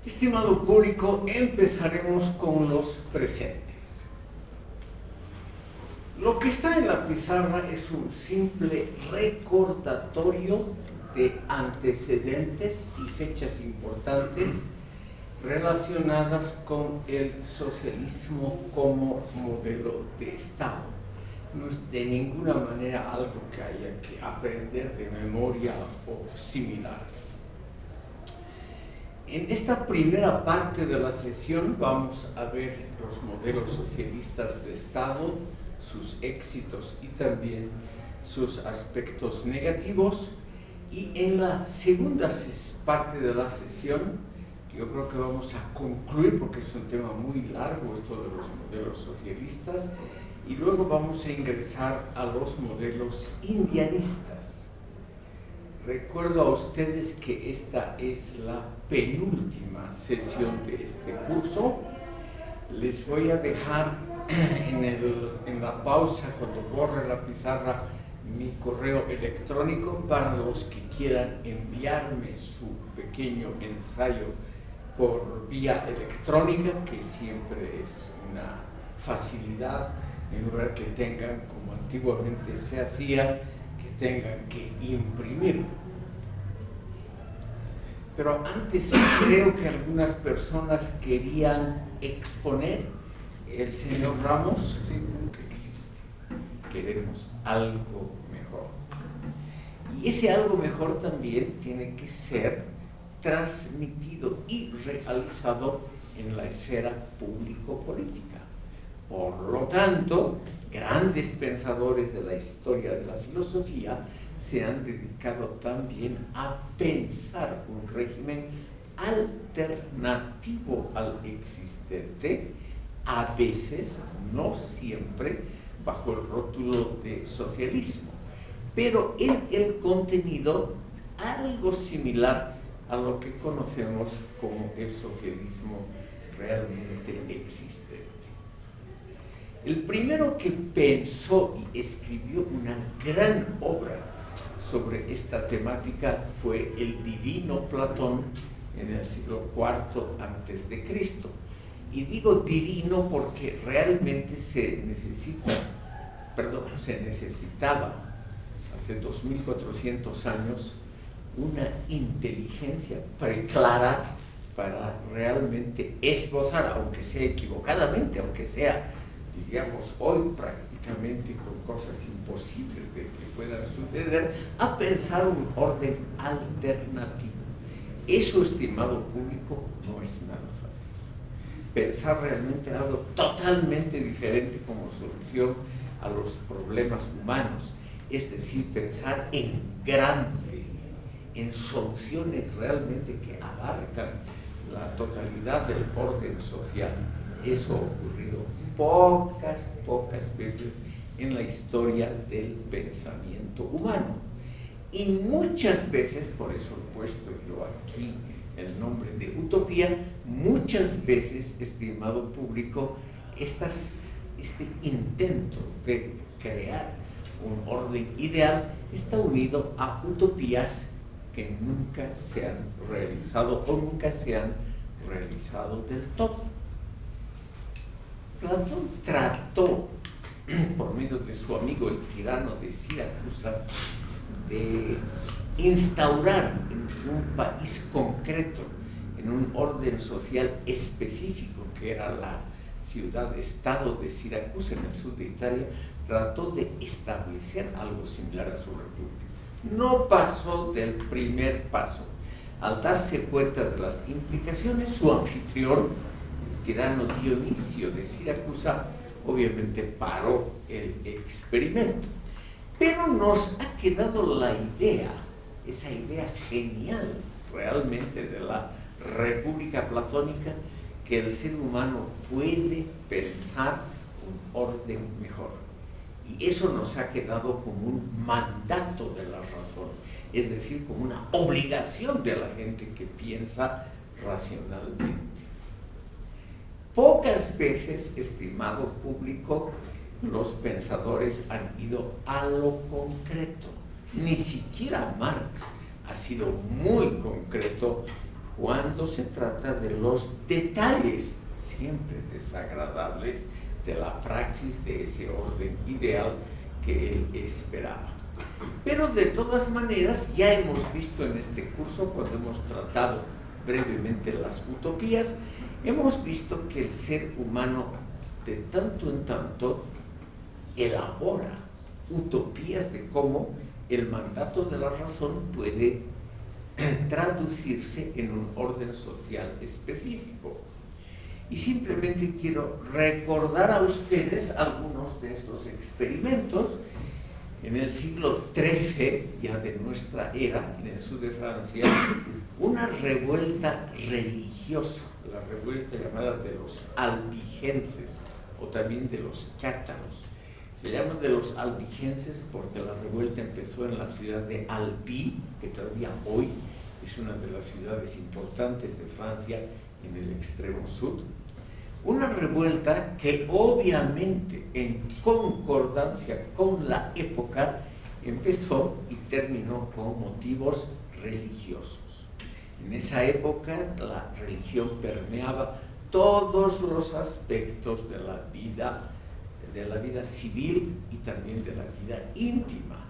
Estimado público, empezaremos con los presentes. Lo que está en la pizarra es un simple recordatorio de antecedentes y fechas importantes relacionadas con el socialismo como modelo de Estado. No es de ninguna manera algo que haya que aprender de memoria o similares. En esta primera parte de la sesión vamos a ver los modelos socialistas de Estado, sus éxitos y también sus aspectos negativos. Y en la segunda parte de la sesión, que yo creo que vamos a concluir porque es un tema muy largo esto de los modelos socialistas, y luego vamos a ingresar a los modelos indianistas. Recuerdo a ustedes que esta es la penúltima sesión de este curso. Les voy a dejar en la pausa, cuando borre la pizarra, mi correo electrónico para los que quieran enviarme su pequeño ensayo por vía electrónica, que siempre es una facilidad, en lugar que tengan, como antiguamente se hacía, que tengan que imprimir. Pero antes creo que algunas personas querían exponer. El señor Ramos, sí, nunca existe. Queremos algo mejor. Y ese algo mejor también tiene que ser transmitido y realizado en la esfera público-política. Por lo tanto, grandes pensadores de la historia de la filosofía se han dedicado también a pensar un régimen alternativo al existente, a veces, no siempre, bajo el rótulo de socialismo, pero en el contenido algo similar a lo que conocemos como el socialismo realmente existente. El primero que pensó y escribió una gran obra sobre esta temática fue el divino Platón en el siglo IV a.C. Y digo divino porque realmente se necesitaba hace 2400 años una inteligencia preclara para realmente esbozar, aunque sea equivocadamente, aunque sea, digamos, hoy prácticamente con cosas imposibles de que puedan suceder, a pensar un orden alternativo. Eso, estimado público, no es nada fácil. Pensar realmente algo totalmente diferente como solución a los problemas humanos, es decir, pensar en grande, en soluciones realmente que abarcan la totalidad del orden social. Eso ha ocurrido pocas veces en la historia del pensamiento humano. Y muchas veces, por eso he puesto yo aquí el nombre de utopía, muchas veces, estimado público, este intento de crear un orden ideal está unido a utopías que nunca se han realizado o nunca se han realizado del todo. Platón trató, por medio de su amigo el tirano de Siracusa, de instaurar en un país concreto, en un orden social específico, que era la ciudad-estado de Siracusa en el sur de Italia, trató de establecer algo similar a su república. No pasó del primer paso. Al darse cuenta de las implicaciones, su anfitrión, el tirano Dionisio de Siracusa, obviamente paró el experimento. Pero nos ha quedado la idea, esa idea genial realmente de la república platónica, que el ser humano puede pensar un orden mejor. Y eso nos ha quedado como un mandato de la razón, es decir, como una obligación de la gente que piensa racionalmente. Pocas veces, estimado público, los pensadores han ido a lo concreto. Ni siquiera Marx ha sido muy concreto cuando se trata de los detalles, siempre desagradables, de la praxis de ese orden ideal que él esperaba. Pero de todas maneras, ya hemos visto en este curso, cuando hemos tratado brevemente las utopías, hemos visto que el ser humano de tanto en tanto elabora utopías de cómo el mandato de la razón puede traducirse en un orden social específico. Y simplemente quiero recordar a ustedes algunos de estos experimentos. En el siglo XIII, ya de nuestra era, en el sur de Francia, una revuelta religiosa, la revuelta llamada de los albigenses, o también de los cátaros. Se llaman de los albigenses porque la revuelta empezó en la ciudad de Albi, que todavía hoy es una de las ciudades importantes de Francia en el extremo sur. Una revuelta que obviamente en concordancia con la época empezó y terminó con motivos religiosos. En esa época la religión permeaba todos los aspectos de la vida civil y también de la vida íntima.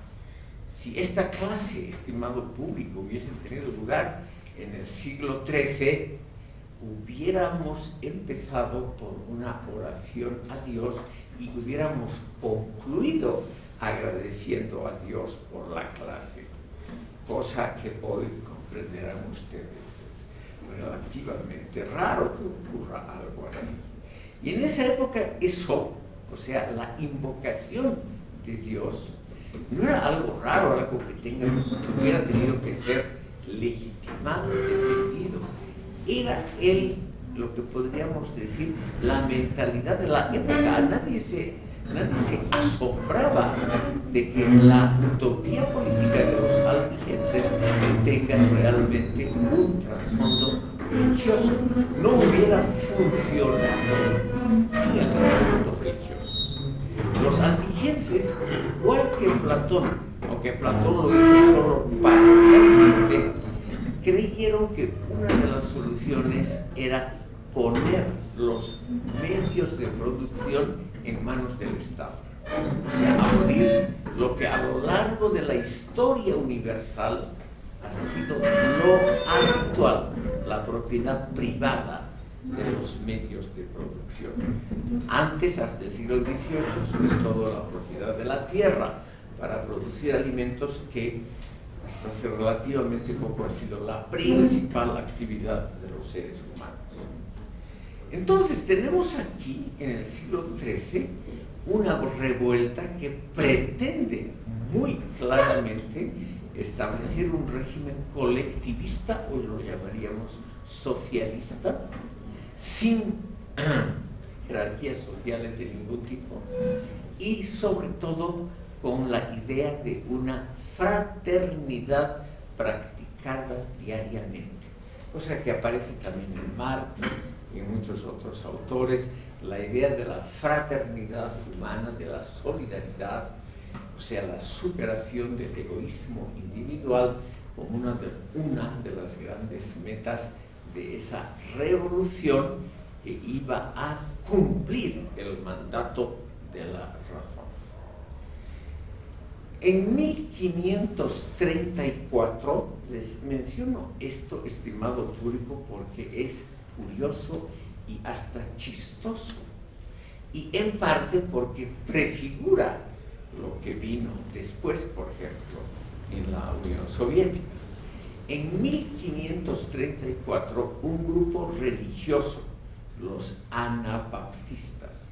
Si esta clase, estimado público, hubiese tenido lugar en el siglo XIII, hubiéramos empezado por una oración a Dios y hubiéramos concluido agradeciendo a Dios por la clase, cosa que hoy comprenderán ustedes. Es relativamente raro que ocurra algo así. Y en esa época eso, o sea, la invocación de Dios, no era algo raro, algo que hubiera tenido que ser legitimado, defendido. Era lo que podríamos decir, la mentalidad de la época. Nadie se asombraba de que la utopía política de los albigenses tenga realmente un trasfondo religioso. No hubiera funcionado sin el trasfondo religioso. Los albigenses, igual que Platón, aunque Platón lo hizo solo parcialmente, creyeron que una de las soluciones era poner los medios de producción en manos del Estado. O sea, abolir lo que a lo largo de la historia universal ha sido lo habitual, la propiedad privada de los medios de producción. Antes, hasta el siglo XVIII, sobre todo la propiedad de la tierra para producir alimentos, que hasta hace relativamente poco ha sido la principal actividad de los seres humanos. Entonces tenemos aquí, en el siglo XIII, una revuelta que pretende muy claramente establecer un régimen colectivista, hoy lo llamaríamos socialista, sin jerarquías sociales de ningún tipo, y sobre todo con la idea de una fraternidad practicada diariamente, cosa que aparece también en Marx y en muchos otros autores, la idea de la fraternidad humana, de la solidaridad, o sea, la superación del egoísmo individual como una de las grandes metas de esa revolución que iba a cumplir el mandato de la razón. En 1534, les menciono esto, estimado público, porque es curioso y hasta chistoso, y en parte porque prefigura lo que vino después, por ejemplo, en la Unión Soviética. En 1534, un grupo religioso, los anabaptistas,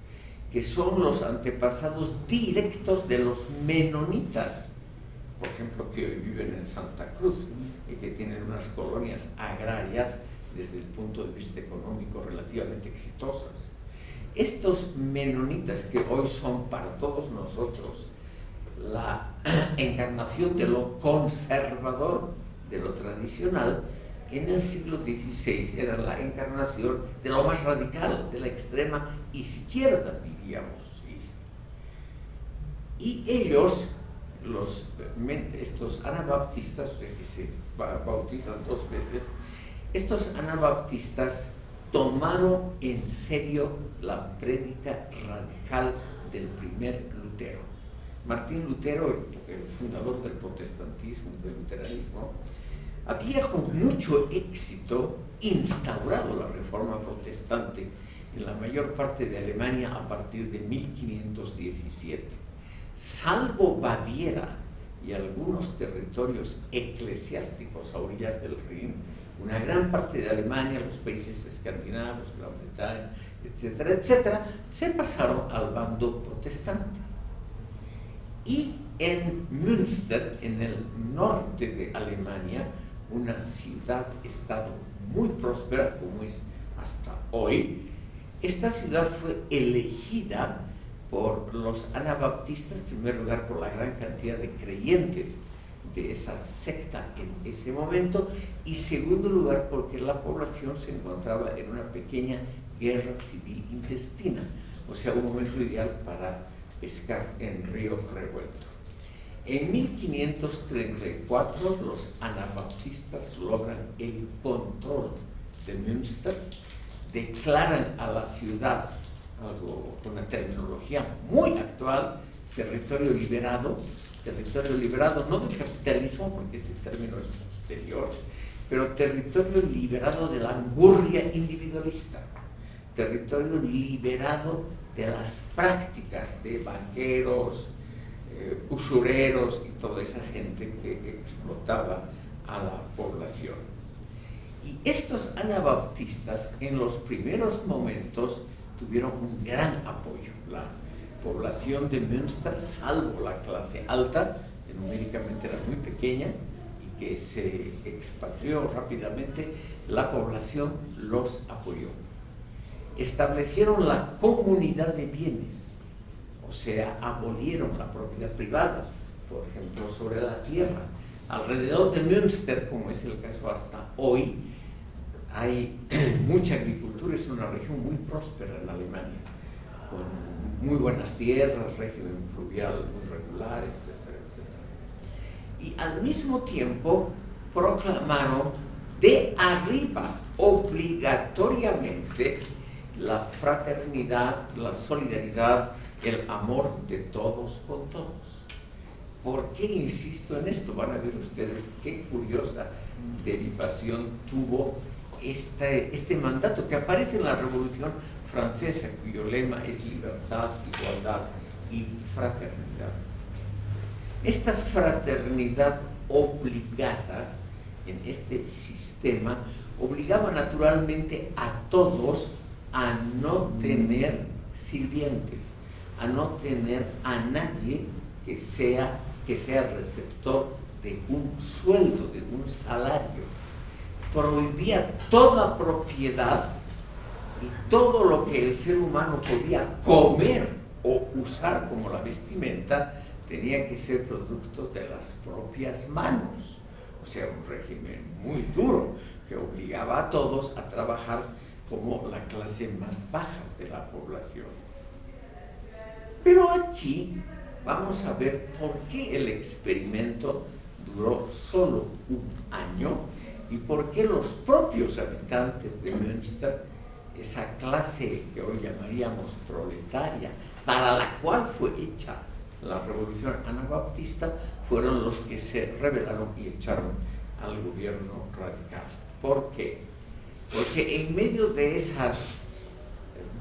que son los antepasados directos de los menonitas, por ejemplo, que hoy viven en Santa Cruz y que tienen unas colonias agrarias desde el punto de vista económico relativamente exitosas. Estos menonitas, que hoy son para todos nosotros la encarnación de lo conservador, de lo tradicional, en el siglo XVI eran la encarnación de lo más radical, de la extrema izquierda, diríamos. Y ellos, estos anabaptistas, o sea, que se bautizan dos veces, Estos anabaptistas tomaron en serio la prédica radical del primer Lutero. Martín Lutero, el fundador del protestantismo, del luteranismo, había con mucho éxito instaurado la reforma protestante en la mayor parte de Alemania a partir de 1517. Salvo Baviera y algunos territorios eclesiásticos a orillas del Rin, una gran parte de Alemania, los países escandinavos, Gran Bretaña, etcétera, etcétera, se pasaron al bando protestante. Y en Münster, en el norte de Alemania, una ciudad-estado muy próspera, como es hasta hoy, esta ciudad fue elegida por los anabaptistas, en primer lugar por la gran cantidad de creyentes de esa secta en ese momento, y segundo lugar porque la población se encontraba en una pequeña guerra civil intestina, o sea, un momento ideal para pescar en río revuelto. En 1534 los anabaptistas logran el control de Münster, declaran a la ciudad, algo con una terminología muy actual, territorio liberado no del capitalismo, porque ese término es posterior, pero territorio liberado de la angurria individualista, territorio liberado de las prácticas de banqueros, usureros y toda esa gente que explotaba a la población. Y estos anabaptistas en los primeros momentos tuvieron un gran apoyo. La población de Münster, salvo la clase alta, que numéricamente era muy pequeña y que se expatrió rápidamente, la población los apoyó. Establecieron la comunidad de bienes, o sea, abolieron la propiedad privada, por ejemplo, sobre la tierra. Alrededor de Münster, como es el caso hasta hoy, hay mucha agricultura, es una región muy próspera en Alemania, con muy buenas tierras, régimen fluvial muy regular, etcétera, etcétera. Y al mismo tiempo proclamaron de arriba, obligatoriamente, la fraternidad, la solidaridad, el amor de todos con todos. ¿Por qué insisto en esto? Van a ver ustedes qué curiosa derivación tuvo este mandato que aparece en la Revolución Francesa, cuyo lema es libertad, igualdad y fraternidad. Esta fraternidad obligada en este sistema obligaba naturalmente a todos a no tener sirvientes, a no tener a nadie que sea receptor de un sueldo, de un salario. Prohibía toda propiedad y todo lo que el ser humano podía comer o usar como la vestimenta tenía que ser producto de las propias manos. O sea, un régimen muy duro que obligaba a todos a trabajar como la clase más baja de la población. Pero aquí vamos a ver por qué el experimento duró solo un año y por qué los propios habitantes de Münster, esa clase que hoy llamaríamos proletaria, para la cual fue hecha la revolución anabaptista, fueron los que se rebelaron y echaron al gobierno radical. ¿Por qué? Porque en medio de esas,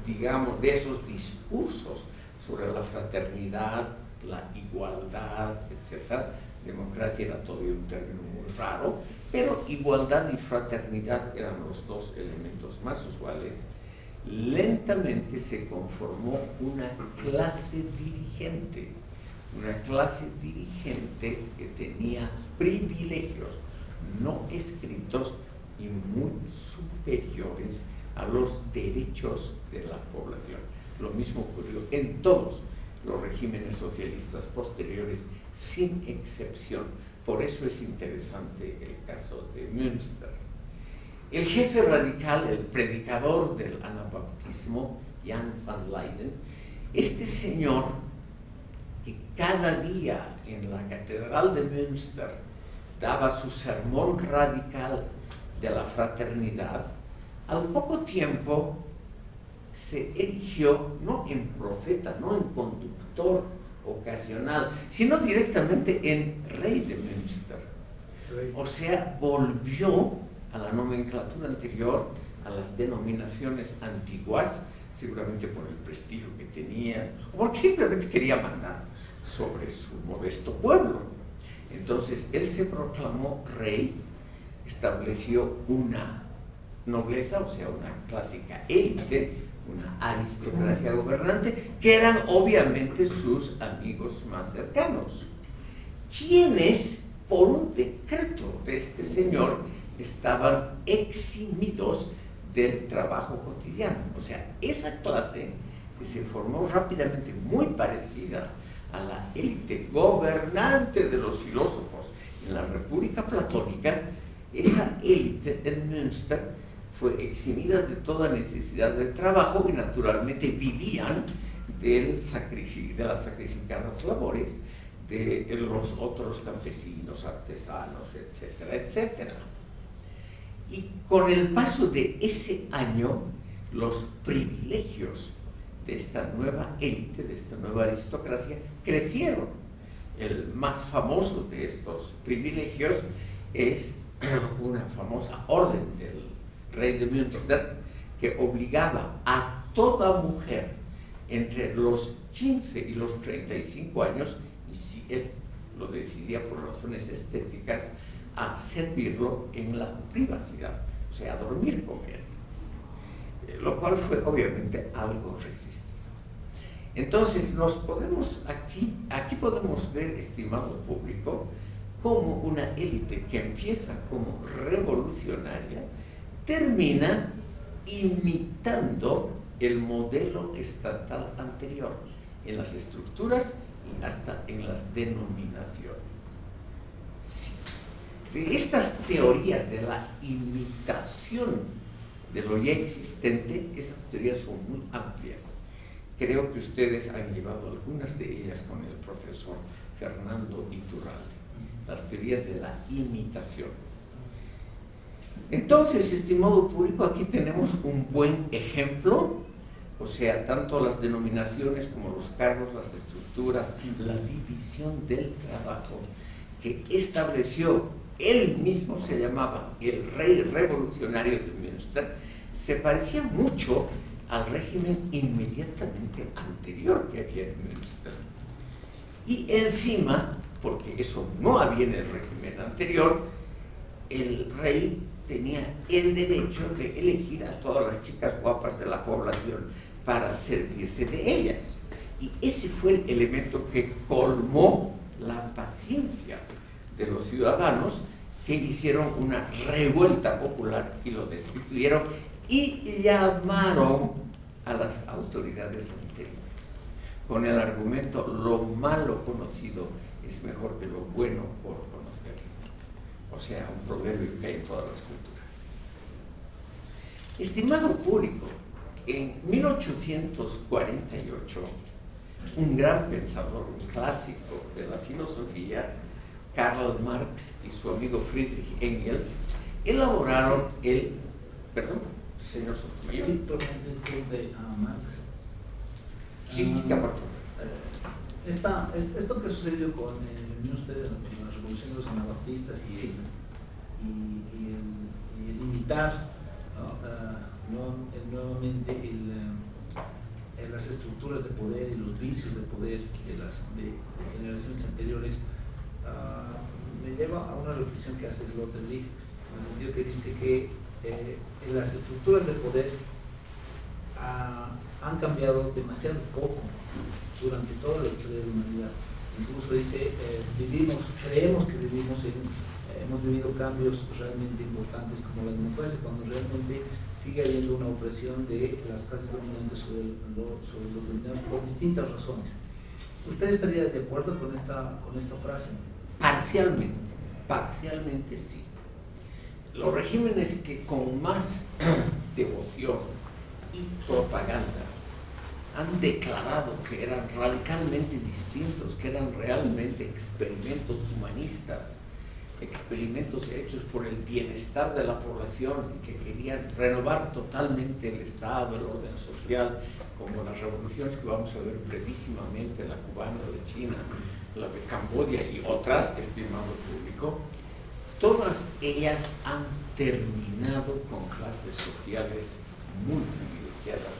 digamos, de esos discursos sobre la fraternidad, la igualdad, etc. Democracia era todavía un término muy raro, pero igualdad y fraternidad eran los dos elementos más usuales. Lentamente se conformó una clase dirigente que tenía privilegios no escritos y muy superiores a los derechos de la población. Lo mismo ocurrió en todos los regímenes socialistas posteriores, sin excepción. Por eso es interesante el caso de Münster. El jefe radical, el predicador del anabaptismo, Jan van Leyden, este señor que cada día en la catedral de Münster daba su sermón radical de la fraternidad, al poco tiempo se erigió no en profeta, no en conductor ocasional, sino directamente en rey de Münster. O sea, volvió a la nomenclatura anterior, a las denominaciones antiguas, seguramente por el prestigio que tenía, o porque simplemente quería mandar sobre su modesto pueblo. Entonces, él se proclamó rey, estableció una nobleza, o sea, una clásica élite, una aristocracia gobernante, que eran obviamente sus amigos más cercanos, quienes, por un decreto de este señor, estaban eximidos del trabajo cotidiano. O sea, esa clase que se formó rápidamente, muy parecida a la élite gobernante de los filósofos en la República Platónica, esa élite en Münster fue eximida de toda necesidad de trabajo y naturalmente vivían de las sacrificadas labores de los otros campesinos, artesanos, etcétera, etcétera. Y con el paso de ese año, los privilegios de esta nueva élite, de esta nueva aristocracia, crecieron. El más famoso de estos privilegios es una famosa orden del rey de Münster que obligaba a toda mujer entre los 15 y los 35 años, y si él lo decidía por razones estéticas, a servirlo en la privacidad, o sea, a dormir con él, lo cual fue obviamente algo resistido. Entonces, aquí podemos ver, estimado público, cómo una élite que empieza como revolucionaria termina imitando el modelo estatal anterior en las estructuras y hasta en las denominaciones. Sí. De estas teorías de la imitación de lo ya existente, esas teorías son muy amplias. Creo que ustedes han llevado algunas de ellas con el profesor Fernando Iturralde, las teorías de la imitación. Entonces, estimado público, aquí tenemos un buen ejemplo, o sea, tanto las denominaciones como los cargos, las estructuras, la división del trabajo que estableció él mismo, se llamaba el rey revolucionario de Münster, se parecía mucho al régimen inmediatamente anterior que había en Münster. Y encima, porque eso no había en el régimen anterior, el rey tenía el derecho de elegir a todas las chicas guapas de la población para servirse de ellas. Y ese fue el elemento que colmó la paciencia de los ciudadanos, que hicieron una revuelta popular y lo destituyeron y llamaron a las autoridades anteriores con el argumento: lo malo conocido es mejor que lo bueno por conocer. O sea, un proverbio que hay en todas las culturas. Estimado público, en 1848, un gran pensador, un clásico de la filosofía, Karl Marx y su amigo Friedrich Engels, elaboraron perdón, señor Sotomayor. Sí, probablemente es de Marx. Sí, Esto que sucedió con Münster, con la revolución de los anabaptistas y el imitar, ¿no? Nuevamente las estructuras de poder y los vicios de poder de generaciones anteriores, me lleva a una reflexión que hace Sloterdijk, en el sentido que dice que las estructuras de poder han cambiado demasiado poco durante toda la historia de la humanidad. Incluso dice, creemos que hemos vivido cambios realmente importantes como la democracia, cuando realmente sigue habiendo una opresión de las clases dominantes sobre los dominados por distintas razones. ¿Usted estaría de acuerdo con esta frase? Parcialmente sí. Los regímenes que con más devoción y propaganda han declarado que eran radicalmente distintos, que eran realmente experimentos humanistas experimentos hechos por el bienestar de la población y que querían renovar totalmente el Estado, el orden social, como las revoluciones que vamos a ver brevísimamente, la cubana, la china, la de Camboya y otras, estimado público, todas ellas han terminado con clases sociales muy privilegiadas,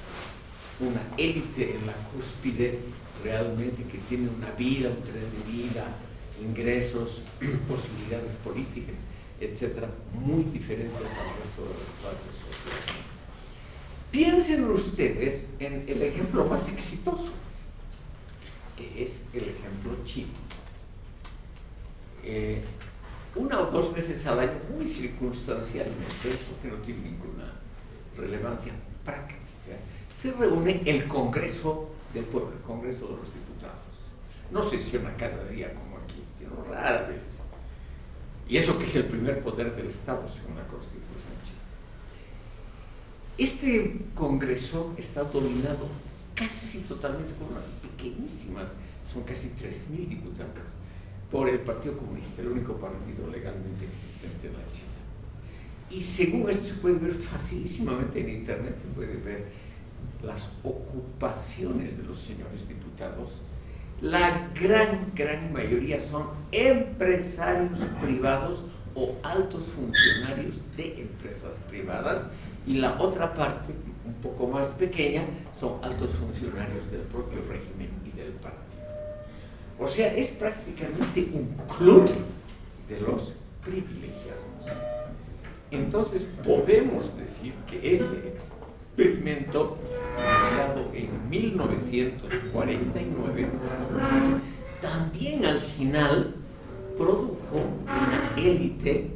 una élite en la cúspide realmente que tiene una vida, un tren de vida, ingresos, posibilidades políticas, etcétera, muy diferentes al resto de las clases sociales. Piensen ustedes en el ejemplo más exitoso, que es el ejemplo chino. Una o dos veces al año, muy circunstancialmente, porque no tiene ninguna relevancia práctica, se reúne el Congreso del Pueblo, el Congreso de los Diputados. No sesiona cada día como aquí, sino rara vez. Y eso que es el primer poder del Estado, según la Constitución china. Este Congreso está dominado casi totalmente por unas pequeñísimas, son casi 3.000 diputados, por el Partido Comunista, el único partido legalmente existente en la China. Y según esto se puede ver facilísimamente en internet, se puede ver las ocupaciones de los señores diputados. La gran mayoría son empresarios privados o altos funcionarios de empresas privadas, y la otra parte, un poco más pequeña, son altos funcionarios del propio régimen y del partido. O sea, es prácticamente un club de los privilegiados. Entonces, podemos decir que ese experimento, iniciado en 1949, también al final produjo una élite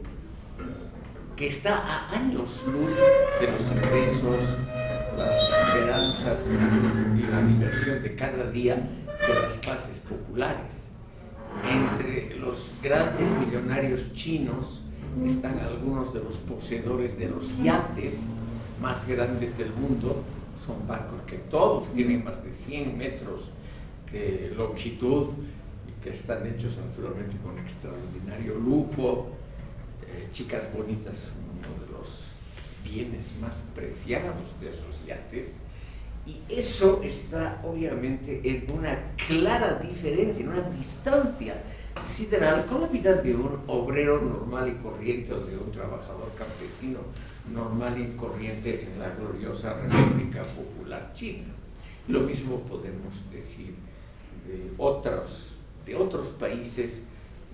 que está a años luz de los ingresos, las esperanzas y la diversión de cada día de las clases populares. Entre los grandes millonarios chinos están algunos de los poseedores de los yates más grandes del mundo. Son barcos que todos tienen más de 100 metros de longitud y que están hechos naturalmente con extraordinario lujo. Chicas bonitas son uno de los bienes más preciados de esos yates, y eso está obviamente en una clara diferencia, en una distancia sideral con la vida de un obrero normal y corriente o de un trabajador campesino normal y corriente en la gloriosa República Popular China. Lo mismo podemos decir de otros países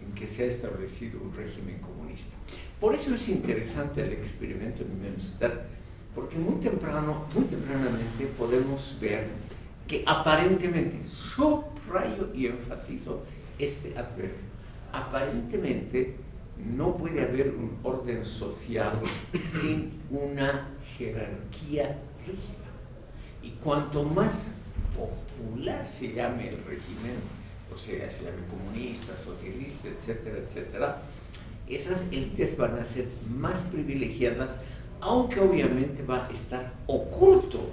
en que se ha establecido un régimen comunista. Por eso es interesante el experimento en Münster, porque muy tempranamente podemos ver que aparentemente, subrayo y enfatizo este adverbio, aparentemente no puede haber un orden social sin una jerarquía rígida. Y cuanto más popular se llame el régimen, o sea, se llame comunista, socialista, etcétera, etcétera, esas élites van a ser más privilegiadas, aunque obviamente va a estar oculto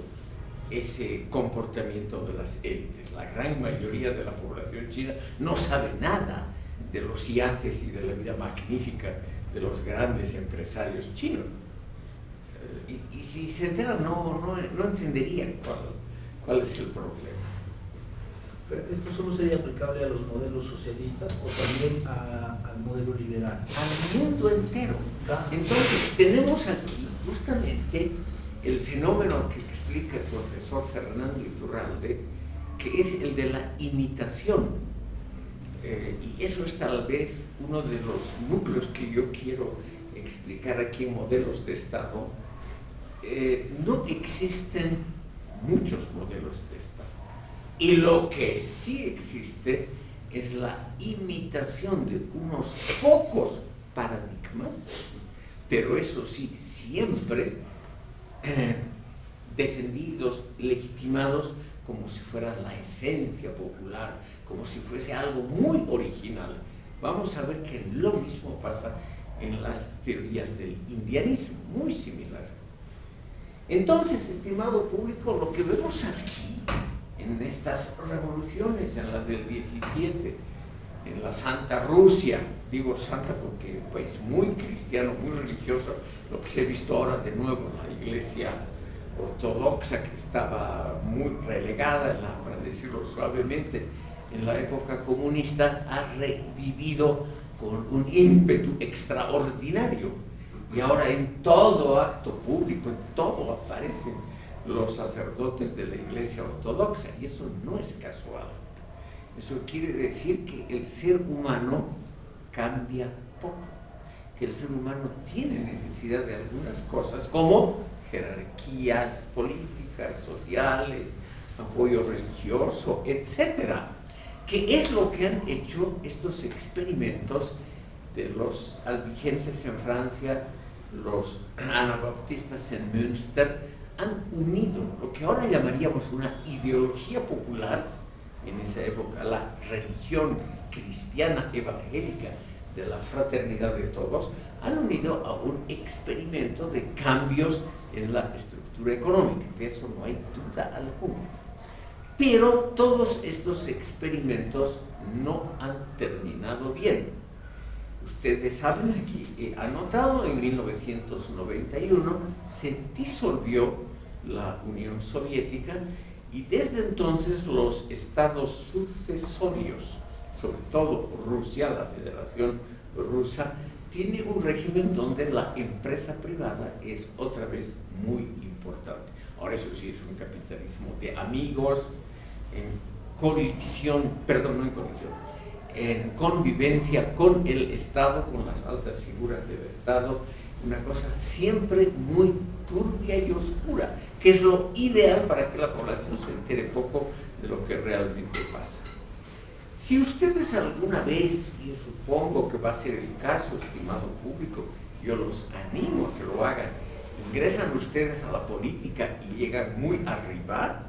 ese comportamiento de las élites. La gran mayoría de la población china no sabe nada de los yates y de la vida magnífica de los grandes empresarios chinos. Y si se enteran, no entenderían cuál es el problema. Pero ¿esto solo sería aplicable a los modelos socialistas o también al modelo liberal? Al mundo entero. Entonces, tenemos aquí justamente el fenómeno que explica el profesor Fernando Iturralde, que es el de la imitación. Y eso es tal vez uno de los núcleos que yo quiero explicar aquí en modelos de Estado. No existen muchos modelos de Estado. Y lo que sí existe es la imitación de unos pocos paradigmas, pero eso sí, siempre defendidos, legitimados como si fuera la esencia popular, como si fuese algo muy original. Vamos a ver que lo mismo pasa en las teorías del indianismo, muy similar. Entonces, estimado público, lo que vemos aquí en estas revoluciones, en la del 17 en la Santa Rusia. Digo santa porque pues muy cristiano, muy religioso, lo que se ha visto ahora de nuevo en la iglesia ortodoxa, que estaba muy relegada, para decirlo suavemente, en la época comunista, ha revivido con un ímpetu extraordinario. Y ahora en todo acto público, en todo aparecen los sacerdotes de la iglesia ortodoxa, y eso no es casual. Eso quiere decir que el ser humano cambia poco, que el ser humano tiene necesidad de algunas cosas como jerarquías políticas, sociales, apoyo religioso, etcétera, que es lo que han hecho estos experimentos de los albigenses en Francia, los anabaptistas en Münster. Han unido lo que ahora llamaríamos una ideología popular, en esa época la religión cristiana evangélica de la fraternidad de todos, han unido a un experimento de cambios en la estructura económica, de eso no hay duda alguna. Pero todos estos experimentos no han terminado bien. Ustedes saben, aquí he anotado, en 1991 se disolvió la Unión Soviética y desde entonces los estados sucesorios, sobre todo Rusia, la Federación Rusa, tiene un régimen donde la empresa privada es otra vez muy importante. Ahora eso sí es un capitalismo de amigos, en convivencia con el Estado, con las altas figuras del Estado, una cosa siempre muy turbia y oscura, que es lo ideal para que la población se entere poco de lo que realmente pasa. Si ustedes alguna vez, y supongo que va a ser el caso, estimado público, yo los animo a que lo hagan, ingresan ustedes a la política y llegan muy arriba,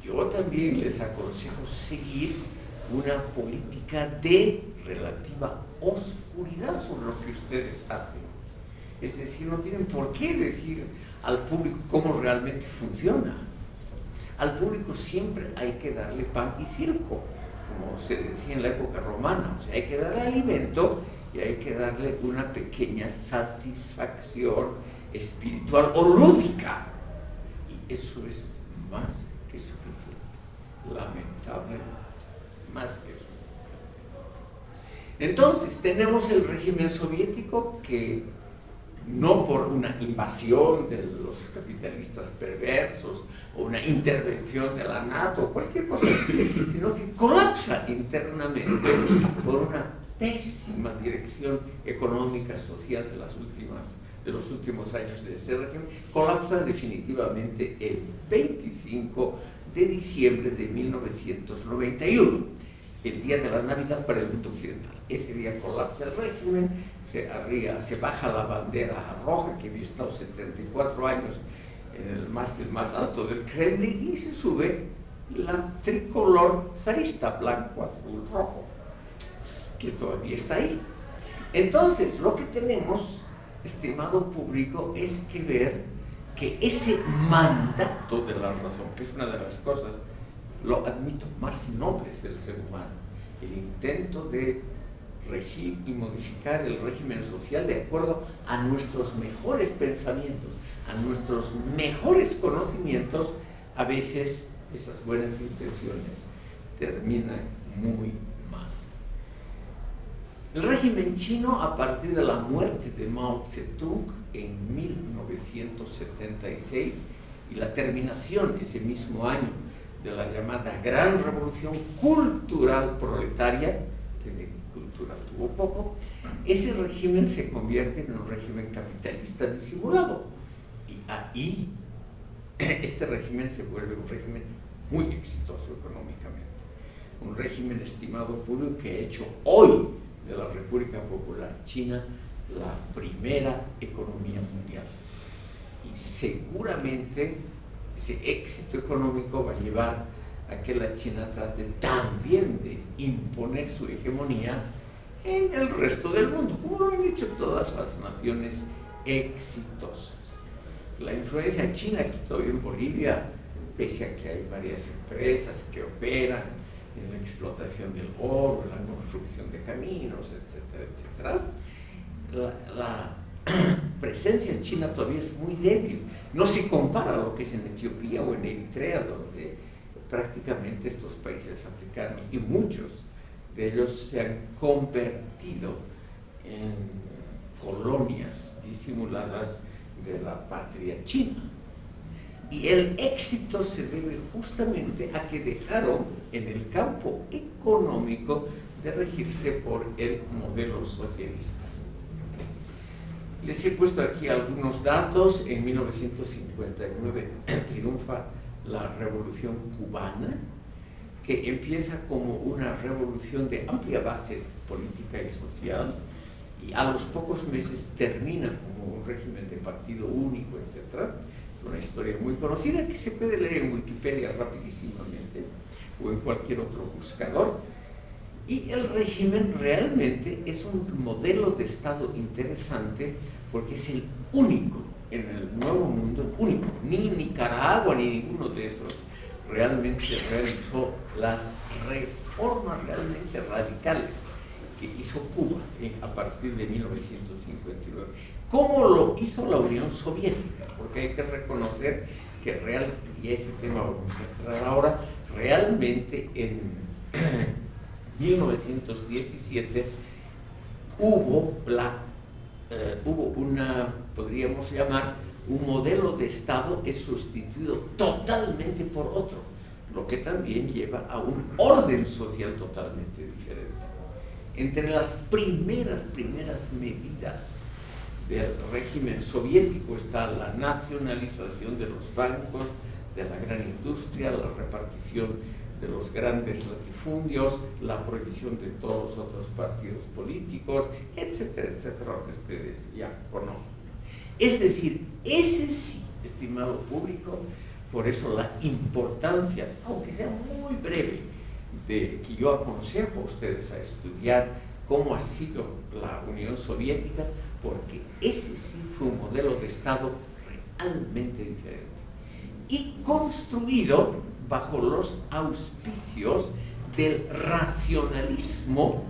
yo también les aconsejo seguir una política de relativa oscuridad sobre lo que ustedes hacen. Es decir, no tienen por qué decir al público cómo realmente funciona. Al público siempre hay que darle pan y circo, como se decía en la época romana. O sea, hay que darle alimento y hay que darle una pequeña satisfacción espiritual o lúdica. Y eso es más que suficiente, lamentablemente, más que eso. Entonces, tenemos el régimen soviético que, no por una invasión de los capitalistas perversos o una intervención de la NATO o cualquier cosa así, sino que colapsa internamente por una pésima dirección económica, social de los últimos años de ese régimen, colapsa definitivamente el 25 de diciembre de 1991, el día de la Navidad para el mundo occidental. Ese día colapsa el régimen, se baja la bandera roja que había estado 74 años en el mástil más alto del Kremlin y se sube la tricolor zarista, blanco, azul, rojo, que todavía está ahí. Entonces, lo que tenemos, estimado público, es que ver que ese mandato de la razón, que es una de las cosas, lo admito, más nobles del ser humano, el intento de regir y modificar el régimen social de acuerdo a nuestros mejores pensamientos, a nuestros mejores conocimientos, a veces esas buenas intenciones terminan muy mal. El régimen chino, a partir de la muerte de Mao Zedong en 1976 y la terminación ese mismo año de la llamada Gran Revolución Cultural Proletaria, que de cultural tuvo poco, ese régimen se convierte en un régimen capitalista disimulado. Y ahí este régimen se vuelve un régimen muy exitoso económicamente. Un régimen, estimado público, que ha hecho hoy de la República Popular China la primera economía mundial. Y seguramente ese éxito económico va a llevar a que la China trate también de imponer su hegemonía en el resto del mundo, como lo han hecho todas las naciones exitosas. La influencia china aquí todavía en Bolivia, pese a que hay varias empresas que operan en la explotación del oro, en la construcción de caminos, etcétera, etcétera. La presencia china todavía es muy débil. No se compara a lo que es en Etiopía o en Eritrea, donde prácticamente estos países africanos, y muchos de ellos, se han convertido en colonias disimuladas de la patria china. Y el éxito se debe justamente a que dejaron en el campo económico de regirse por el modelo socialista. Les he puesto aquí algunos datos. En 1959 triunfa la Revolución Cubana, que empieza como una revolución de amplia base política y social, y a los pocos meses termina como un régimen de partido único, etc. Es una historia muy conocida que se puede leer en Wikipedia rapidísimamente o en cualquier otro buscador. Y el régimen realmente es un modelo de Estado interesante porque es el único en el Nuevo Mundo, el único. Ni Nicaragua ni ninguno de esos realmente realizó las reformas realmente radicales que hizo Cuba a partir de 1959. ¿Cómo lo hizo la Unión Soviética? Porque hay que reconocer que y ese tema vamos a entrar ahora, realmente en 1917 hubo una, podríamos llamar, un modelo de Estado es sustituido totalmente por otro, lo que también lleva a un orden social totalmente diferente. Entre las primeras medidas del régimen soviético está la nacionalización de los bancos, de la gran industria, la repartición de los grandes latifundios, la prohibición de todos los otros partidos políticos, etcétera, etcétera, lo que ustedes ya conocen. Es decir, ese sí, estimado público, por eso la importancia, aunque sea muy breve, de que yo aconsejo a ustedes a estudiar cómo ha sido la Unión Soviética, porque ese sí fue un modelo de Estado realmente diferente y construido bajo los auspicios del racionalismo,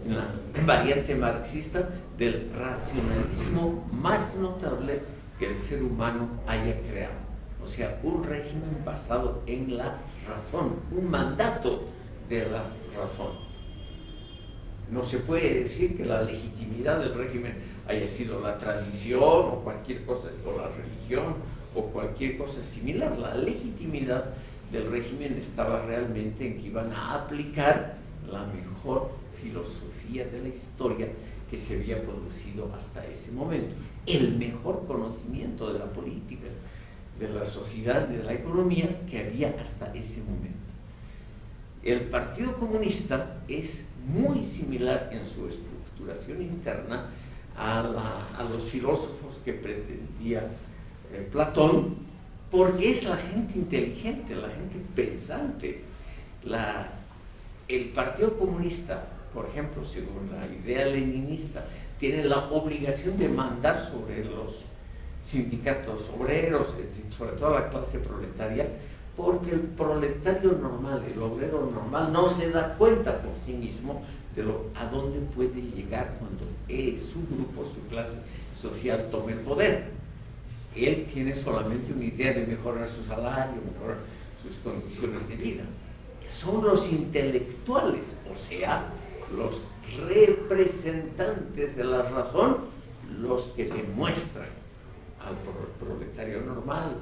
en la variante marxista, del racionalismo más notable que el ser humano haya creado. O sea, un régimen basado en la razón, un mandato de la razón. No se puede decir que la legitimidad del régimen haya sido la tradición o cualquier cosa, o la religión o cualquier cosa similar. La legitimidad del régimen estaba realmente en que iban a aplicar la mejor filosofía de la historia que se había producido hasta ese momento, el mejor conocimiento de la política, de la sociedad y de la economía que había hasta ese momento. El Partido Comunista es muy similar en su estructuración interna a los filósofos que pretendía Platón, porque es la gente inteligente, la gente pensante. El Partido Comunista, por ejemplo, según la idea leninista, tiene la obligación de mandar sobre los sindicatos obreros, es decir, sobre todo la clase proletaria, porque el proletario normal, el obrero normal, no se da cuenta por sí mismo de a dónde puede llegar cuando su grupo, su clase social tome el poder. Él tiene solamente una idea de mejorar su salario, mejorar sus condiciones de vida. Son los intelectuales, o sea, los representantes de la razón, los que le muestran al proletario normal,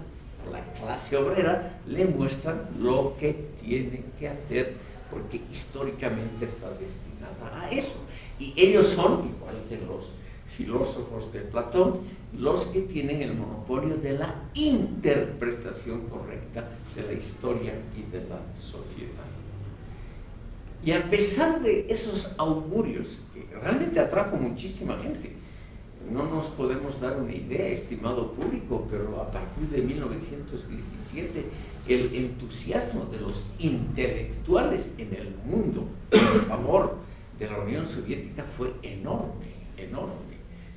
a la clase obrera, le muestran lo que tiene que hacer, porque históricamente está destinada a eso. Y ellos son, igual que los filósofos de Platón, los que tienen el monopolio de la interpretación correcta de la historia y de la sociedad. Y a pesar de esos augurios, que realmente atrajo muchísima gente, no nos podemos dar una idea, estimado público, pero a partir de 1917 el entusiasmo de los intelectuales en el mundo en favor de la Unión Soviética fue enorme, enorme.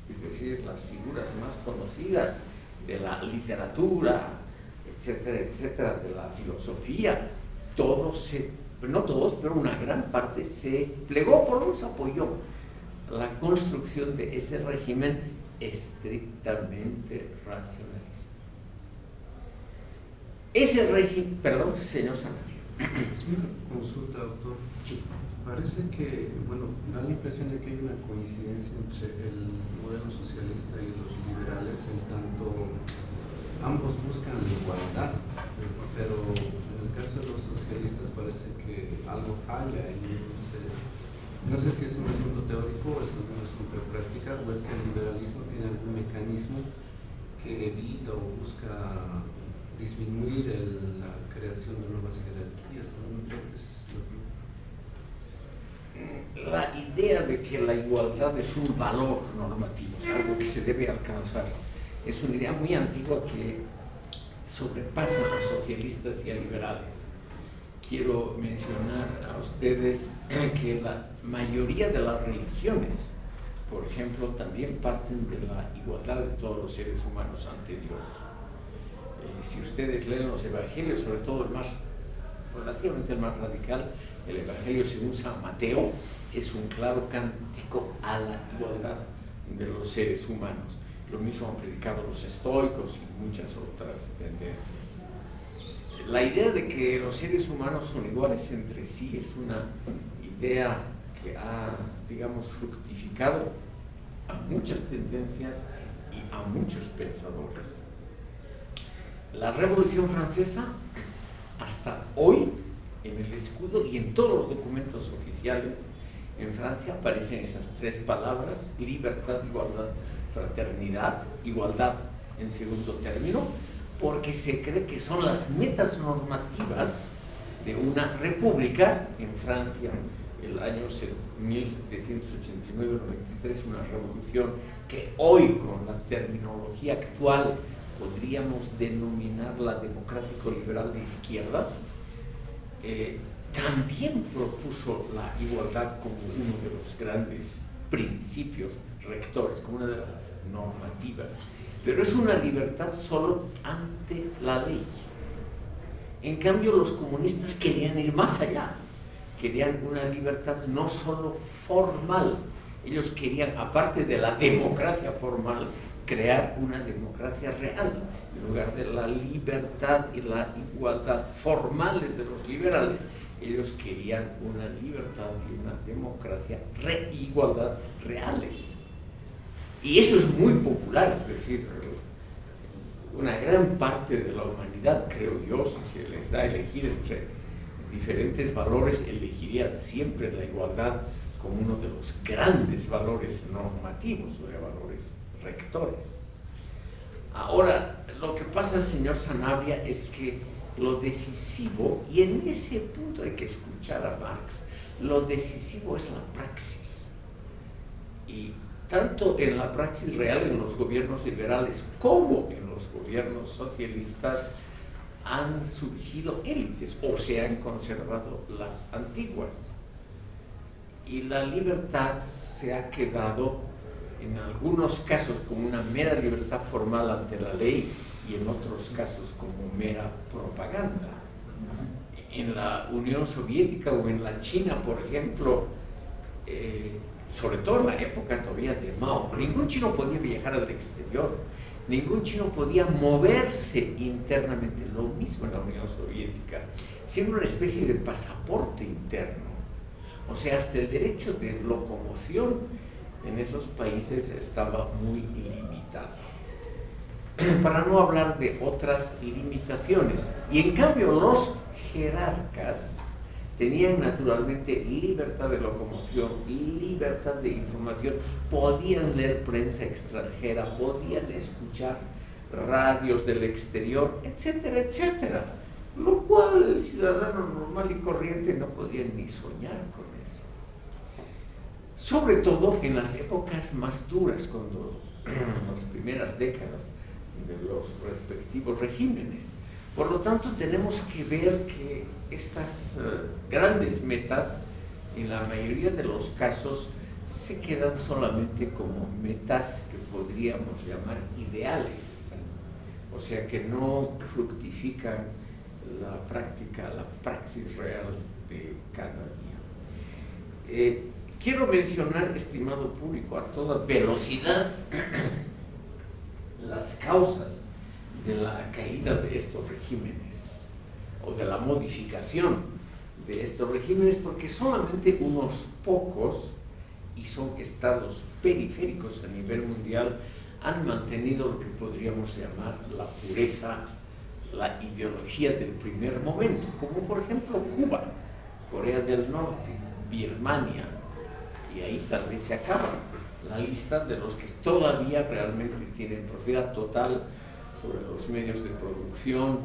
Es decir, las figuras más conocidas de la literatura, etcétera, etcétera, de la filosofía, todos se no todos, pero una gran parte se plegó, por lo menos apoyó la construcción de ese régimen estrictamente racionalista. Ese régimen, perdón, señor Sanabria. Consulta, doctor. Sí. Parece que, bueno, da la impresión de que hay una coincidencia entre el modelo socialista y los liberales, en tanto ambos buscan la igualdad, pero en el caso de los socialistas parece que algo falla y no sé si es un asunto teórico o es un asunto de práctica, o es que el liberalismo tiene algún mecanismo que evita o busca disminuir la creación de nuevas jerarquías. La idea de que la igualdad es un valor normativo, es algo que se debe alcanzar, es una idea muy antigua que sobrepasa a socialistas y a liberales. Quiero mencionar a ustedes que la mayoría de las religiones, por ejemplo, también parten de la igualdad de todos los seres humanos ante Dios. Si ustedes leen los evangelios, sobre todo relativamente el más radical, el Evangelio según San Mateo, es un claro cántico a la igualdad de los seres humanos. Lo mismo han predicado los estoicos y muchas otras tendencias. La idea de que los seres humanos son iguales entre sí es una idea que ha, digamos, fructificado a muchas tendencias y a muchos pensadores. La Revolución Francesa, hasta hoy, en el escudo y en todos los documentos oficiales en Francia aparecen esas tres palabras: libertad, igualdad, fraternidad. Igualdad en segundo término, porque se cree que son las metas normativas de una república en Francia. El año 1789-93, una revolución que hoy, con la terminología actual, podríamos denominarla democrático-liberal de izquierda. También propuso la igualdad como uno de los grandes principios rectores, como una de las normativas, pero es una libertad solo ante la ley. En cambio, los comunistas querían ir más allá, querían una libertad no solo formal, ellos querían, aparte de la democracia formal, crear una democracia real. En lugar de la libertad y la igualdad formales de los liberales, ellos querían una libertad y una democracia, igualdad reales. Y eso es muy popular, es decir, una gran parte de la humanidad, creo yo, si se les da a elegir entre diferentes valores, elegiría siempre la igualdad como uno de los grandes valores normativos o de valores rectores. Ahora, lo que pasa, señor Sanabria, es que lo decisivo, y en ese punto hay que escuchar a Marx, lo decisivo es la praxis. Y tanto en la praxis real en los gobiernos liberales como en los gobiernos socialistas han surgido élites o se han conservado las antiguas. Y la libertad se ha quedado en algunos casos como una mera libertad formal ante la ley y en otros casos como mera propaganda. En la Unión Soviética o en la China, por ejemplo, sobre todo en la época todavía de Mao, ningún chino podía viajar al exterior, ningún chino podía moverse internamente, lo mismo en la Unión Soviética, siendo una especie de pasaporte interno. O sea, hasta el derecho de locomoción en esos países estaba muy limitado. Para no hablar de otras limitaciones. Y en cambio los jerarcas tenían naturalmente libertad de locomoción, libertad de información, podían leer prensa extranjera, podían escuchar radios del exterior, etcétera, etcétera. Lo cual el ciudadano normal y corriente no podía ni soñar con eso. Sobre todo en las épocas más duras, cuando en las primeras décadas de los respectivos regímenes. Por lo tanto, tenemos que ver que estas grandes metas, en la mayoría de los casos, se quedan solamente como metas que podríamos llamar ideales, o sea, que no fructifican la práctica, la praxis real de cada día. Quiero mencionar, estimado público, a toda velocidad las causas de la caída de estos regímenes o de la modificación de estos regímenes, porque solamente unos pocos, y son estados periféricos a nivel mundial, han mantenido lo que podríamos llamar la pureza, la ideología del primer momento, como por ejemplo Cuba, Corea del Norte, Birmania, y ahí tal vez se acaba la lista de los que todavía realmente tienen propiedad total sobre los medios de producción,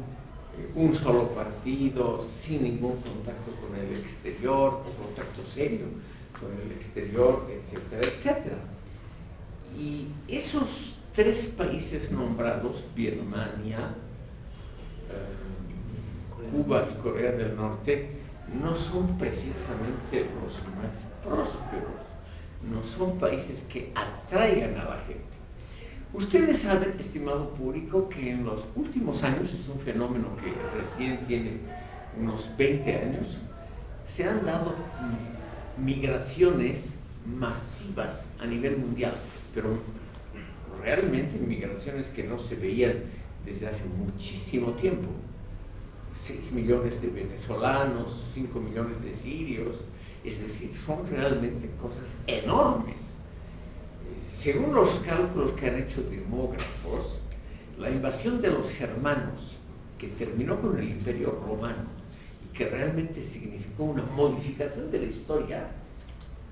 un solo partido, sin ningún contacto con el exterior, o contacto serio con el exterior, etcétera, etcétera. Y esos tres países nombrados, Birmania, Cuba y Corea del Norte, no son precisamente los más prósperos, no son países que atraigan a la gente. Ustedes saben, estimado público, que en los últimos años, es un fenómeno que recién tiene unos 20 años, se han dado migraciones masivas a nivel mundial, pero realmente migraciones que no se veían desde hace muchísimo tiempo. 6 millones de venezolanos, 5 millones de sirios, es decir, son realmente cosas enormes. Según los cálculos que han hecho demógrafos, la invasión de los germanos, que terminó con el Imperio Romano y que realmente significó una modificación de la historia,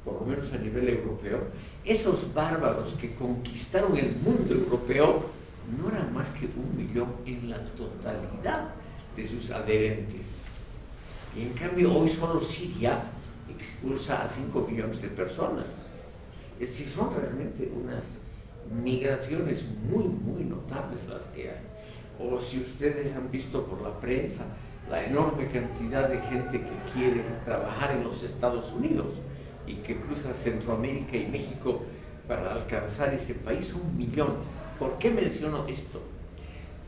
por lo menos a nivel europeo, esos bárbaros que conquistaron el mundo europeo no eran más que 1 millón en la totalidad de sus adherentes. Y en cambio hoy solo Siria expulsa a 5 millones de personas. Es decir, son realmente unas migraciones muy, muy notables las que hay. O si ustedes han visto por la prensa la enorme cantidad de gente que quiere trabajar en los Estados Unidos y que cruza Centroamérica y México para alcanzar ese país, son millones. ¿Por qué menciono esto?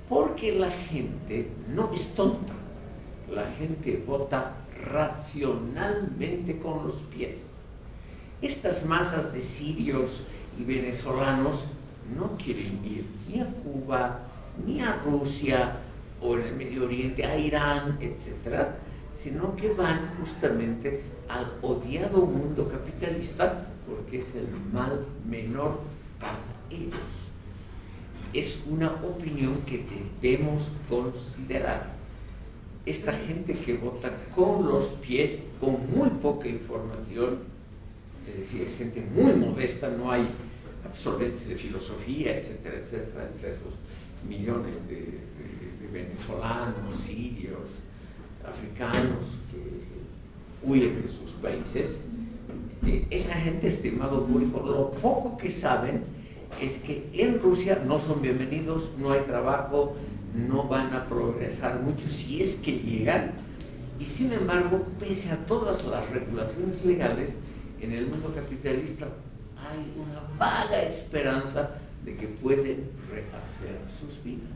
Porque la gente no es tonta, la gente vota racionalmente con los pies. Estas masas de sirios y venezolanos no quieren ir ni a Cuba, ni a Rusia, o en el Medio Oriente, a Irán, etc., sino que van justamente al odiado mundo capitalista porque es el mal menor para ellos. Es una opinión que debemos considerar. Esta gente que vota con los pies, con muy poca información, es decir, es gente muy modesta, no hay absolventes de filosofía, etcétera, etcétera, entre esos millones de venezolanos, sirios, africanos que huyen de sus países. Esa gente, estimado público, lo poco que saben es que en Rusia no son bienvenidos, no hay trabajo, no van a progresar mucho si es que llegan, y sin embargo, pese a todas las regulaciones legales, en el mundo capitalista hay una vaga esperanza de que pueden rehacer sus vidas.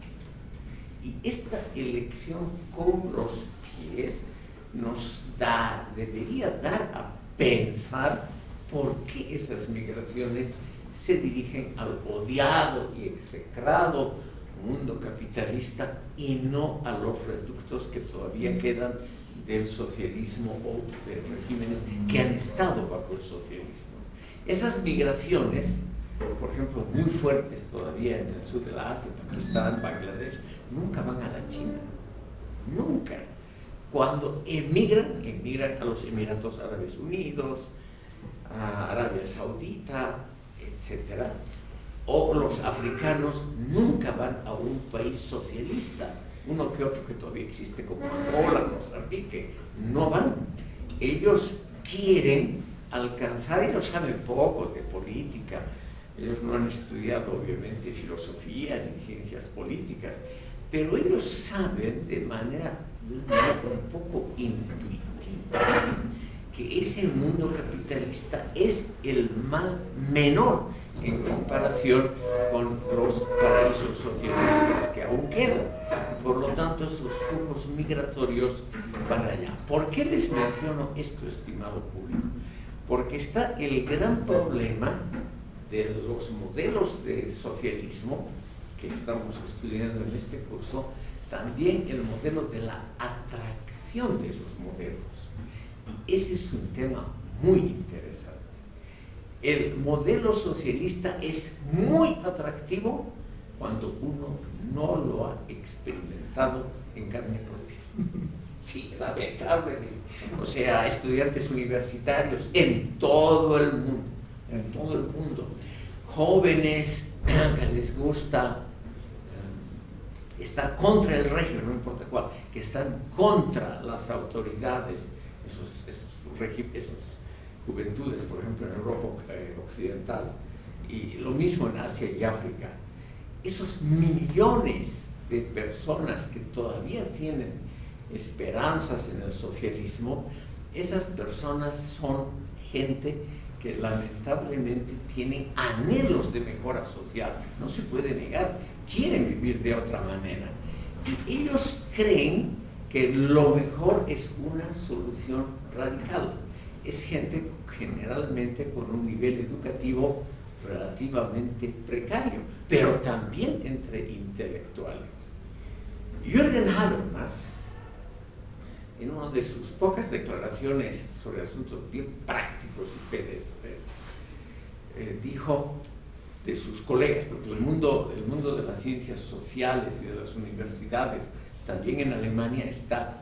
Y esta elección con los pies nos debería dar a pensar por qué esas migraciones se dirigen al odiado y execrado mundo capitalista y no a los reductos que todavía quedan del socialismo o de regímenes que han estado bajo el socialismo. Esas migraciones, por ejemplo, muy fuertes todavía en el sur de la Asia, Pakistán, Bangladesh, nunca van a la China, nunca. Cuando emigran a los Emiratos Árabes Unidos, a Arabia Saudita, etc. O los africanos nunca van a un país socialista, uno que otro que todavía existe como Angola, Mozambique, no van. Ellos quieren alcanzar, ellos saben poco de política, ellos no han estudiado obviamente filosofía ni ciencias políticas, pero ellos saben de manera un poco intuitiva que ese mundo capitalista es el mal menor en comparación con los paraísos socialistas que aún quedan. Por lo tanto, esos flujos migratorios van allá. ¿Por qué les menciono esto, estimado público? Porque está el gran problema de los modelos de socialismo que estamos estudiando en este curso, también el modelo de la atracción de esos modelos. Y ese es un tema muy interesante. El modelo socialista es muy atractivo cuando uno no lo ha experimentado en carne propia. Sí, lamentablemente. O sea, estudiantes universitarios en todo el mundo, jóvenes que les gusta estar contra el régimen, no importa cuál, que están contra las autoridades, esos juventudes, por ejemplo, en Europa occidental, y lo mismo en Asia y África. Esos millones de personas que todavía tienen esperanzas en el socialismo, esas personas son gente que lamentablemente tienen anhelos de mejora social, no se puede negar, quieren vivir de otra manera. Y ellos creen que lo mejor es una solución radical. Es gente generalmente con un nivel educativo relativamente precario, pero también entre intelectuales. Jürgen Habermas, en una de sus pocas declaraciones sobre asuntos bien prácticos y pedestres, dijo de sus colegas, porque el mundo de las ciencias sociales y de las universidades, también en Alemania, está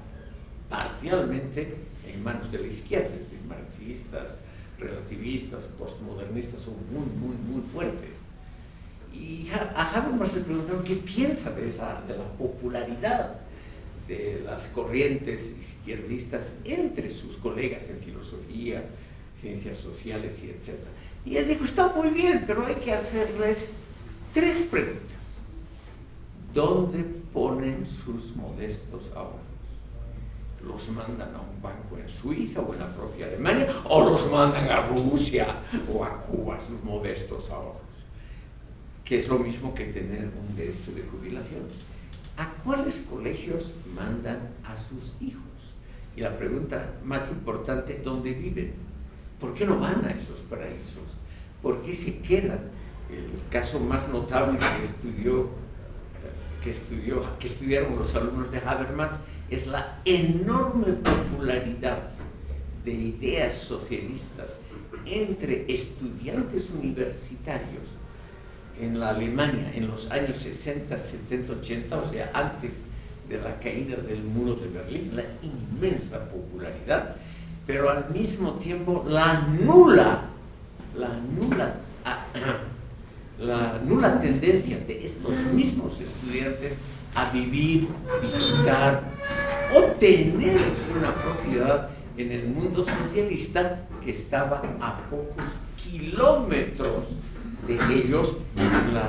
parcialmente en manos de la izquierda, es decir, marxistas, relativistas, postmodernistas son muy fuertes. Y a Habermas le preguntaron qué piensa de la popularidad de las corrientes izquierdistas entre sus colegas en filosofía, ciencias sociales y etc. Y él dijo, está muy bien, pero hay que hacerles 3 preguntas. ¿Dónde ponen sus modestos ahorros? ¿Los mandan a un banco en Suiza o en la propia Alemania? ¿O los mandan a Rusia o a Cuba, sus modestos ahorros? Que es lo mismo que tener un derecho de jubilación. ¿A cuáles colegios mandan a sus hijos? Y la pregunta más importante, ¿dónde viven? ¿Por qué no van a esos paraísos? ¿Por qué se quedan? El caso más notable que estudiaron los alumnos de Habermas es la enorme popularidad de ideas socialistas entre estudiantes universitarios en la Alemania en los años 60, 70, 80, o sea, antes de la caída del muro de Berlín, la inmensa popularidad, pero al mismo tiempo la nula tendencia de estos mismos estudiantes a vivir, visitar o tener una propiedad en el mundo socialista que estaba a pocos kilómetros de ellos en la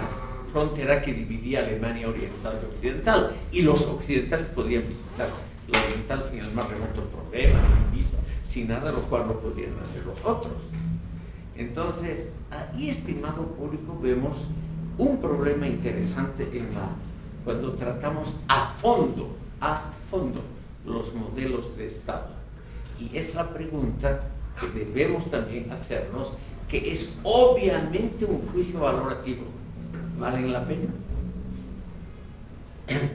frontera que dividía Alemania oriental y occidental, y los occidentales podían visitar la oriental sin el más remoto problema, sin visa, sin nada, lo cual no podían hacer los otros. Entonces, ahí, estimado público, vemos un problema interesante cuando tratamos a fondo los modelos de Estado. Y es la pregunta que debemos también hacernos, que es obviamente un juicio valorativo. ¿Valen la pena?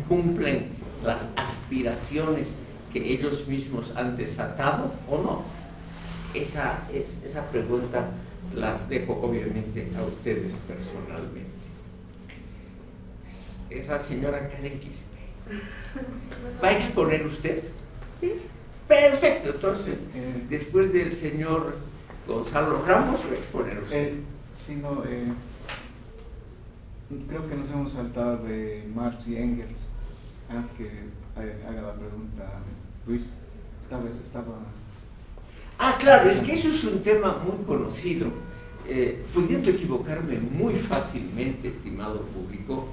¿Cumplen las aspiraciones que ellos mismos han desatado o no? Esa pregunta las dejo obviamente a ustedes personalmente. Es la señora Karen Quispe. ¿Va a exponer usted? Sí. Perfecto, entonces, después del señor Gonzalo Ramos, va a exponer usted. Sí, no, creo que nos hemos saltado de Marx y Engels. Antes que haga la pregunta, Luis, estaba... Ah, claro, es que eso es un tema muy conocido. Pudiendo equivocarme muy fácilmente, estimado público,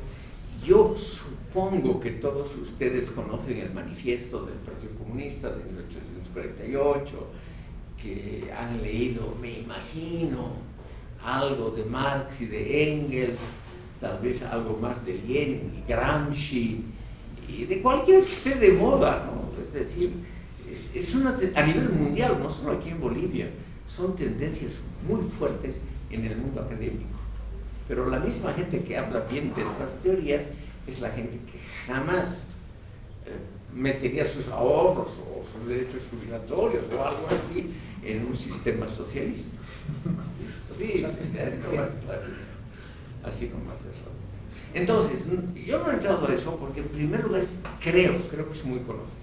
yo supongo que todos ustedes conocen el manifiesto del Partido Comunista de 1848, que han leído, me imagino, algo de Marx y de Engels, tal vez algo más de Lenin y Gramsci, y de cualquiera que esté de moda, ¿no? Es decir, a nivel mundial, no solo aquí en Bolivia, son tendencias muy fuertes en el mundo académico. Pero la misma gente que habla bien de estas teorías es la gente que jamás metería sus ahorros o sus derechos jubilatorios o algo así en un sistema socialista. Sí, así nomás es la vida. Entonces, yo no he entrado a eso porque en primer lugar creo que es muy conocido.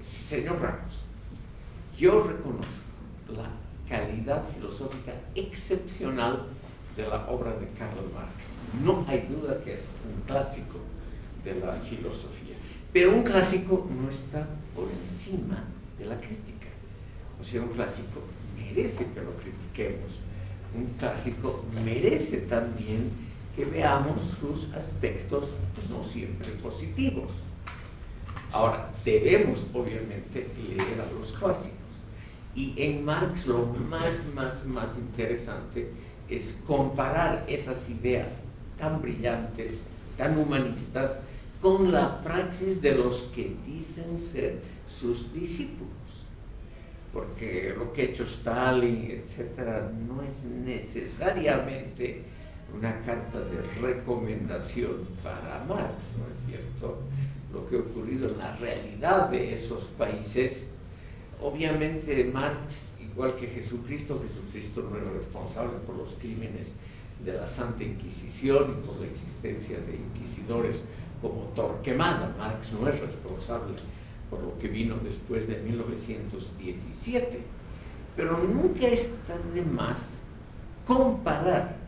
Señor Ramos, yo reconozco la calidad filosófica excepcional de la obra de Karl Marx. No hay duda que es un clásico de la filosofía, pero un clásico no está por encima de la crítica. O sea, un clásico merece que lo critiquemos. Un clásico merece también que veamos sus aspectos, pues, no siempre positivos. Ahora, debemos obviamente leer a los clásicos. Y en Marx lo más interesante es comparar esas ideas tan brillantes, tan humanistas, con la praxis de los que dicen ser sus discípulos. Porque lo que ha hecho Stalin, etcétera, no es necesariamente una carta de recomendación para Marx, ¿no es cierto? Lo que ha ocurrido en la realidad de esos países, obviamente Marx, igual que Jesucristo no era responsable por los crímenes de la Santa Inquisición y por la existencia de inquisidores como Torquemada. Marx no es responsable por lo que vino después de 1917, pero nunca está de más comparar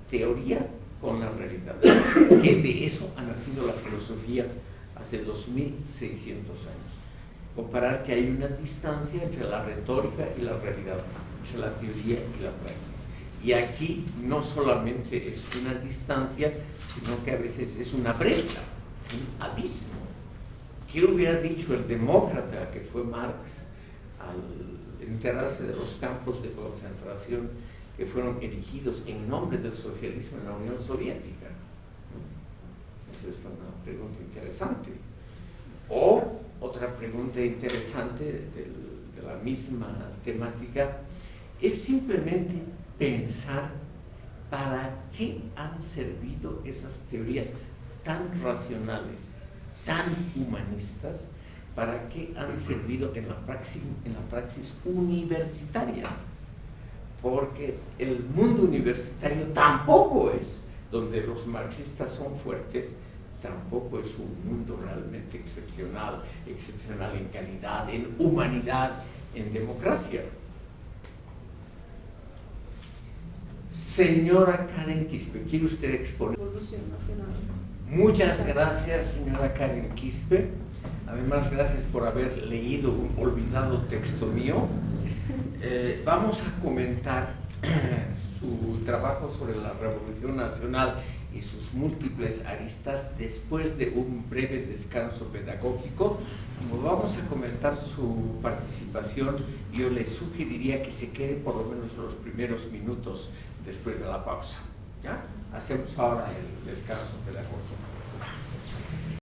teoría con la realidad, que de eso ha nacido la filosofía hace 2600 años. Comparar que hay una distancia entre la retórica y la realidad, entre la teoría y la praxis. Y aquí no solamente es una distancia, sino que a veces es una brecha, un abismo. ¿Qué hubiera dicho el demócrata que fue Marx al enterarse de los campos de concentración que fueron erigidos en nombre del socialismo en la Unión Soviética? Esa es una pregunta interesante. O otra pregunta interesante de la misma temática es simplemente pensar para qué han servido esas teorías tan racionales, tan humanistas, para qué han servido en la praxis universitaria. Porque el mundo universitario tampoco es donde los marxistas son fuertes, tampoco es un mundo realmente excepcional en calidad, en humanidad, en democracia. Señora Karen Quispe, ¿quiere usted exponer? Revolución Nacional. Muchas gracias, señora Karen Quispe. Además, gracias por haber leído un olvidado texto mío. Vamos a comentar su trabajo sobre la Revolución Nacional y sus múltiples aristas después de un breve descanso pedagógico. Como vamos a comentar su participación, yo le sugeriría que se quede por lo menos los primeros minutos después de la pausa. ¿Ya? Hacemos ahora el descanso pedagógico.